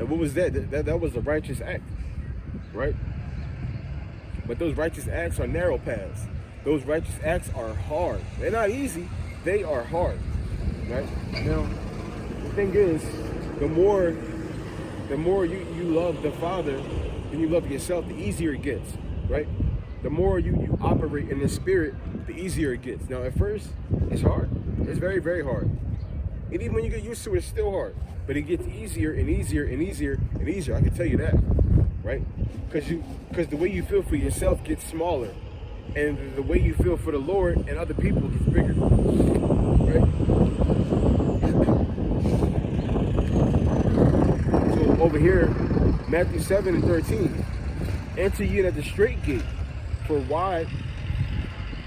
And what was that? That was a righteous act, right? But those righteous acts are narrow paths. Those righteous acts are hard. They're not easy. They are hard, right? Now, the thing is, the more you love the Father and you love yourself, the easier it gets, right? The more you operate in the Spirit, the easier it gets. Now, at first, it's hard. It's very, very hard. And even when you get used to it, it's still hard. But it gets easier and easier and easier and easier. I can tell you that, right? Because the way you feel for yourself gets smaller, and the way you feel for the Lord and other people gets bigger, right? So over here, Matthew 7:13, enter ye in at the straight gate, for wide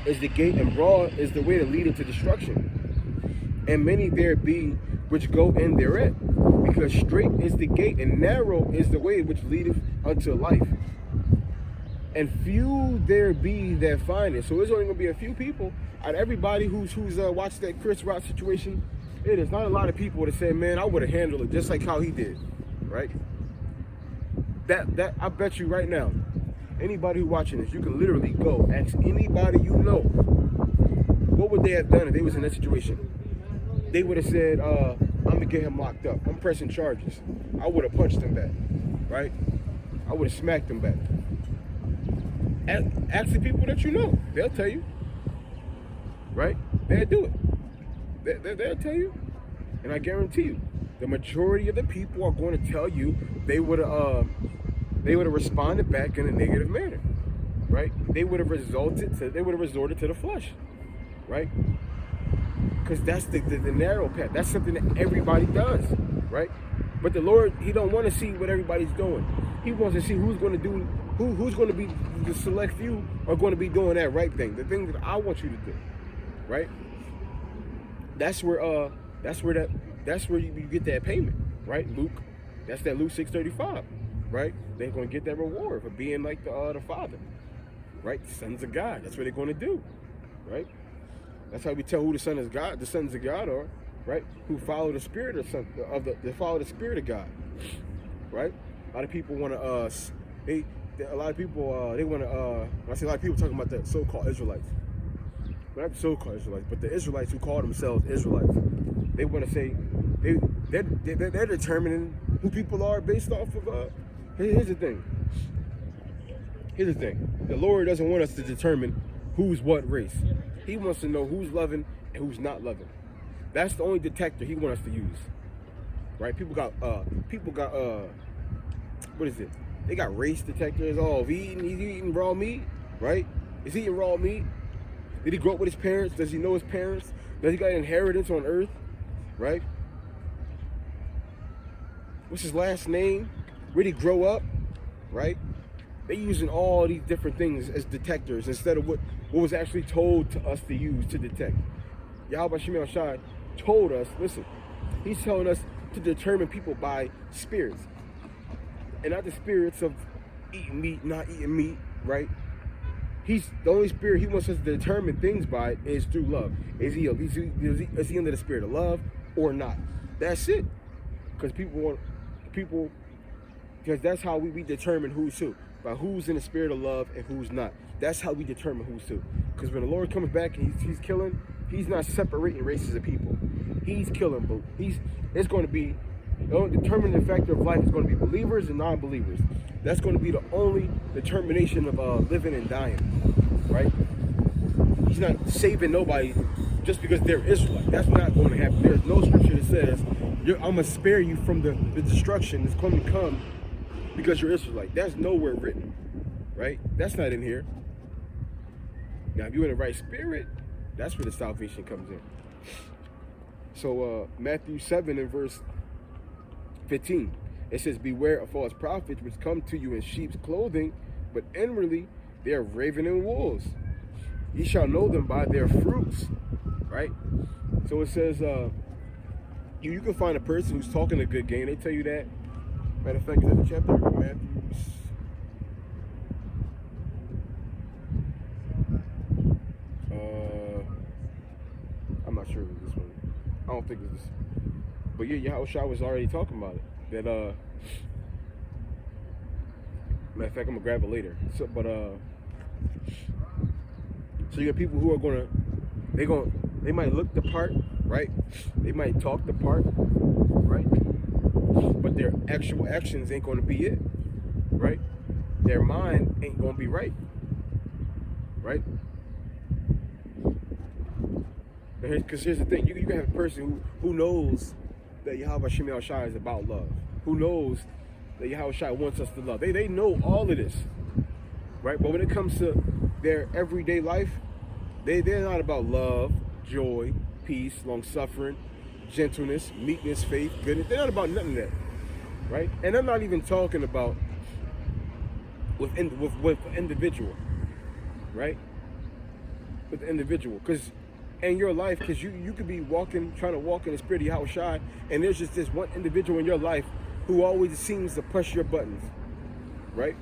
is the gate and broad is the way that leadeth to destruction, and many there be which go in thereat, because straight is the gate and narrow is the way which leadeth unto life, and few there be that find it. So there's only gonna be a few people out of everybody who's watched that Chris Rock situation. It is not a lot of people that say, man, I would have handled it just like how he did, right? That I bet you right now, anybody who's watching this, you can literally go ask anybody you know, what would they have done if they was in that situation? They would have said, I'm gonna get him locked up. I'm pressing charges. I would have punched him back, right? I would have smacked him back. Ask the people that you know. They'll tell you, right? They'll do it. They'll tell you. And I guarantee you, the majority of the people are going to tell you they would have responded back in a negative manner, right? They would have resorted to the flesh, right? Because that's the narrow path. That's something that everybody does, right? But the Lord, He don't want to see what everybody's doing. He wants to see who's going to be the select few are going to be doing that right thing, the thing that I want you to do, right? That's where you get that payment, right? That's that Luke 6:35, right? They're going to get that reward for being like the Father, right? The sons of God. That's what they're going to do, right? That's how we tell who the sons of God are, right? Who follow the spirit they follow the spirit of God, right? A lot of people want to when I say a lot of people talking about the so-called Israelites, not so-called Israelites, but the Israelites who call themselves Israelites. They want to say they're determining who people are based off of. Here's the thing. The Lord doesn't want us to determine who's what race. He wants to know who's loving and who's not loving. That's the only detector He wants us to use, right? People got what is it? They got race detectors. Oh, he's eating raw meat, right? Is he eating raw meat? Did he grow up with his parents? Does he know his parents? Does he got an inheritance on earth, right? What's his last name? Where did he grow up, right? They're using all these different things as detectors instead of what was actually told to us to use to detect. Yahweh Shemel Shai told us, listen, He's telling us to determine people by spirits. And not the spirits of eating meat, not eating meat, right? The only spirit He wants us to determine things by is through love. Is he under the spirit of love or not? That's it. Because that's how we determine who's who. By who's in the spirit of love and who's not. That's how we determine who's who. Because when the Lord comes back and He's killing, He's not separating races of people. He's killing, but it's going to be, the only determining factor of life is going to be believers and non-believers. That's going to be the only determination of living and dying, right? He's not saving nobody just because they're Israelite. That's not going to happen. There's no scripture that says, I'm going to spare you from the destruction that's going to come because you're Israelite. That's nowhere written, right? That's not in here. Now, if you're in the right spirit, that's where the salvation comes in. So Matthew 7 and verse 15, it says, beware of false prophets which come to you in sheep's clothing, but inwardly they are ravening wolves. Ye shall know them by their fruits, right? So it says, you can find a person who's talking a good game. They tell you that. Matter of fact, is that the chapter? Matthew. I'm not sure if it's this one. I don't think it's this. But yeah, Yahushua was already talking about it. That matter of fact, I'm gonna grab it later. So so you got people who are they might look the part, right? They might talk the part, right? But their actual actions ain't gonna be it, right? Their mind ain't gonna be right, right? Because here's the thing, you can have a person who knows that Yahweh Shem Yahushua is about love, who knows that Yahweh Shai wants us to love. They know all of this, right? But when it comes to their everyday life, they're not about love, joy, peace, long-suffering, gentleness, meekness, faith, goodness. They're not about none of that, right? And I'm not even talking about with individual, right? With the individual, because in your life, because you could be trying to walk in the spirit of Yahweh Shai, and there's just this one individual in your life who always seems to press your buttons, right?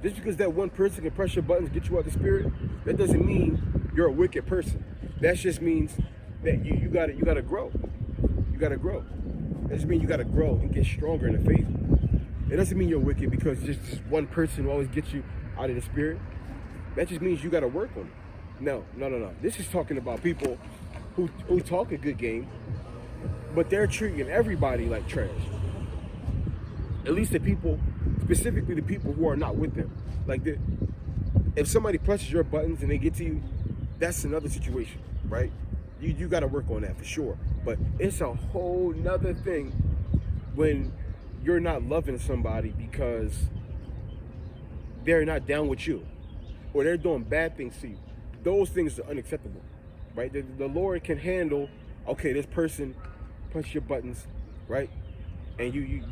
Just because that one person can press your buttons, get you out of the spirit, that doesn't mean you're a wicked person. That just means that you gotta grow. You gotta grow. That just means you gotta grow and get stronger in the faith. It doesn't mean you're wicked because just this one person will always get you out of the spirit. That just means you gotta work on it. No. This is talking about people who talk a good game, but they're treating everybody like trash. At least the people, specifically the people who are not with them. Like, if somebody presses your buttons and they get to you, that's another situation, right? You got to work on that for sure. But it's a whole nother thing when you're not loving somebody because they're not down with you or they're doing bad things to you. Those things are unacceptable, right? The Lord can handle, okay, this person push your buttons, right? And you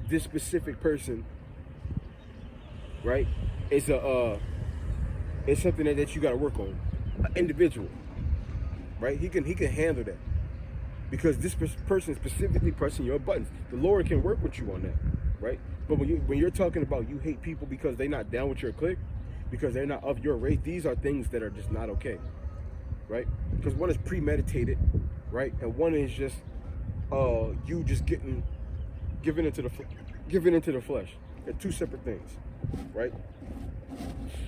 this specific person, right, it's something that you got to work on. An individual, right? He can handle that because this person is specifically pressing your buttons. The Lord can work with you on that, right? But when you're talking about you hate people because they're not down with your clique, because they're not of your race, these are things that are just not okay, right? Because one is premeditated, right, and one is just you just giving into the flesh. They're two separate things, right?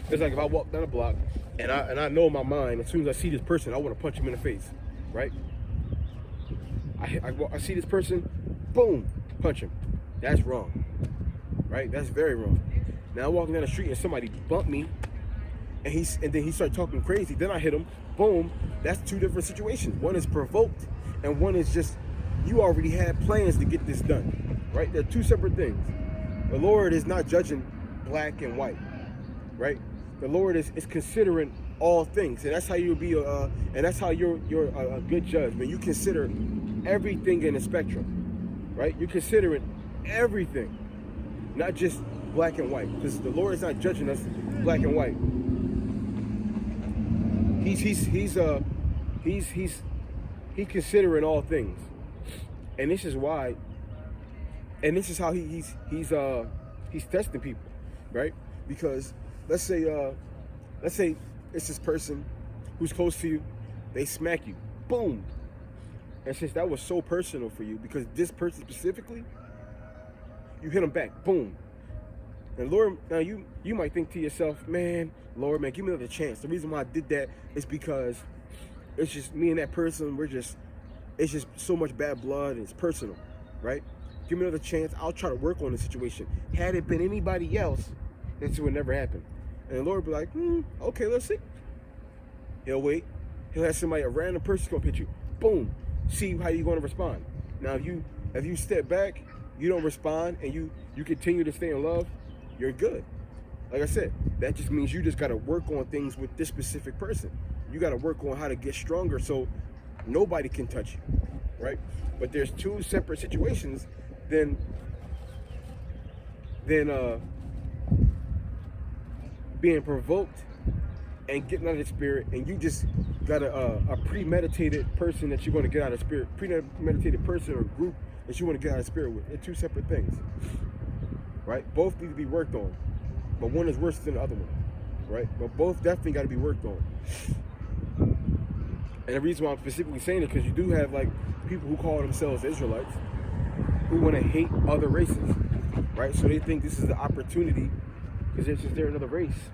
It's like if I walk down a block and I know in my mind, as soon as I see this person, I want to punch him in the face, right? I see this person, boom, punch him. That's wrong, right? That's very wrong. Now I'm walking down the street and somebody bumped me, and then he started talking crazy. Then I hit him, boom. That's two different situations. One is provoked, and one is just you already had plans to get this done, right? They're two separate things. The Lord is not judging black and white, right? The Lord is considering all things, and that's how you'll be and that's how you're a good judge when you consider everything in the spectrum, right? You're considering everything, not just black and white, because the Lord is not judging us black and white. He's considering all things, and this is why, and this is how he's testing people, right? Because let's say it's this person who's close to you, they smack you, boom, and since that was so personal for you, because this person specifically, you hit them back, boom. And Lord, now you might think to yourself, man, Lord, man, give me another chance. The reason why I did that is because it's just me and that person, it's just so much bad blood and it's personal, right? Give me another chance. I'll try to work on the situation. Had it been anybody else, this would never happen. And the Lord would be like, okay, let's see. He'll wait. He'll have a random person come hit you. Boom. See how you're going to respond. Now, if you step back, you don't respond, and you continue to stay in love, you're good. Like I said, that just means you just got to work on things with this specific person. You got to work on how to get stronger so nobody can touch you, right? But there's two separate situations than being provoked and getting out of the spirit, and you just got a premeditated person that you're going to get out of the spirit, premeditated person or group that you want to get out of the spirit with. They're two separate things, right? Both need to be worked on, but one is worse than the other one, right? But both definitely got to be worked on. And the reason why I'm specifically saying it, because you do have like people who call themselves Israelites, who want to hate other races, right? So they think this is the opportunity because they're another race.